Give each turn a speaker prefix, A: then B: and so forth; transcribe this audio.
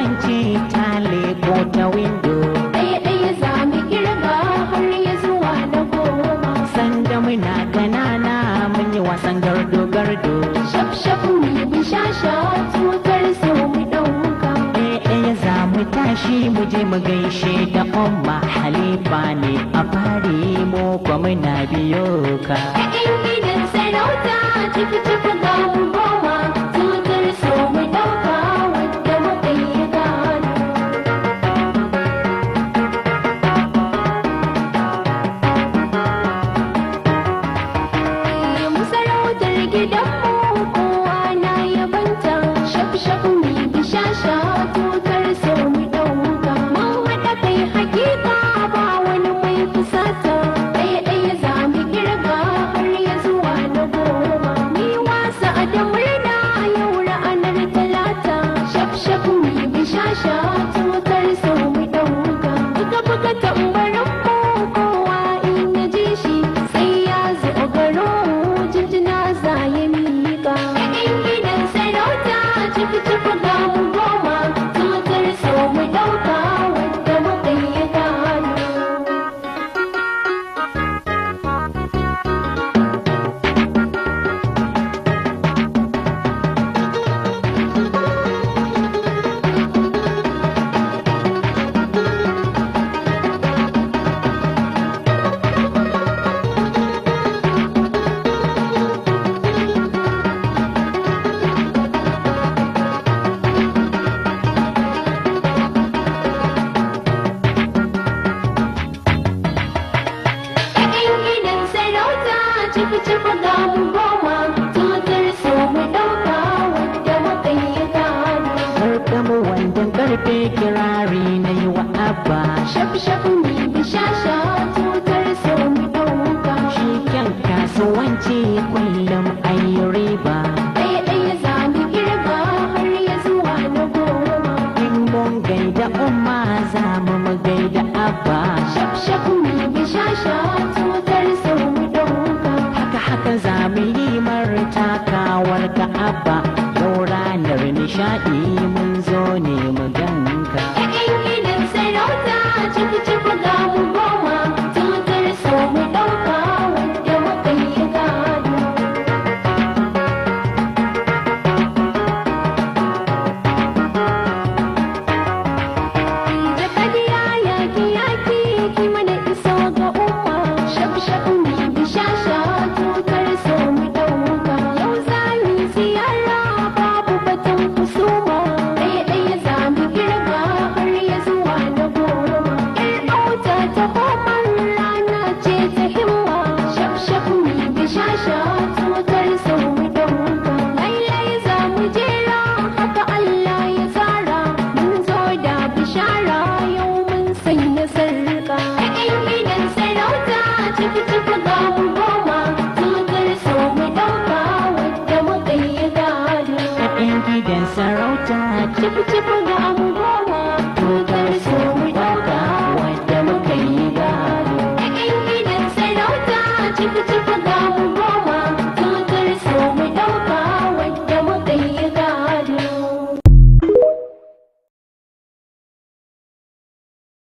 A: kasuwanci ta leko ta windo.
B: ɗaya za mu kirga har ya zuwa na goma.
A: Sanda muna ganana mun yi wasan gardo-gardo.
B: Shaf mu yi bishasha tutar so mu ɗauka.
A: Ɗaya za mu tashi mu je mu gaishe da umma Halifa ne a fari mu kwa muna biyo ka.
B: Ƴaƴan gidan sarauta cikin ga mu goma. Tutar so mu ɗauka wadda muka yi gado. Mu sarautar gidanmu kowa na yabanta. Shaf mu yi bishasha tutar so mu ɗauka. Mun haɗa kai hakika ba wani mai fusata. Ɗaya za mu kirga har ya zuwa na goma. Ni wasa da murna yau ranar talata. Shaf mu yi bishasha tutar so mu ɗauka. Buga tambarin mu kowa in ya ji shi sai ya zo garo jinjina za ya miƙa. Ƴaƴan gidan sarauta cikin ga mu goma. Tutar so mu ɗauka wadda muka yi gado. Ƴaƴan gidan sarauta cikin ga mu goma. Tutar so mu ɗauka wadda muka yi gado.
A: Sarkamu wandan karfe kirari na yi wa abba.
B: Shaf mu yi bishasha tutar so mu ɗauka.
A: Shi kyan kasuwanci kullum ayi riba.
B: Ɗaya za mu kirga har ya zuwa na goma.
A: In mun gaida umma za mu gaida abba.
B: Shaf mu yi bishasha tutar so mu ɗauka.
A: Haka za mu yi martakawar ka abba. Yau ranar nishaɗi mun zo ne mu ganka.
B: Ƴaƴan gidan sarauta cikin ga mu goma. Tutar so mu ɗauka wadda muka yi gado. Jakadiya yaki ki mana iso ga umma. Shaf mu yi bishasha tutar so mu ɗauka. Yau za mu yi ziyara babu batun kusuma. Ɗaya za mu kirga har ya zuwa na goma. Ƴar auta ta homar rana ce ta himma. Shaf mu yi bishasha tutar so mu ɗauka. Lailai za mu jera haka Allah ya tsara. Mun zo da bishara yau mun sanya sarƙa. Ƴaƴan gidan sarauta cikin ga mu goma. Tutar so mu ɗauka wadda muka yi gado.
A: Ƴaƴan gidan sarauta
B: Cikin ga mu goma. Tutar so mu ɗauka wadda muka yi gado. Ƴaƴan gidan sarauta cikin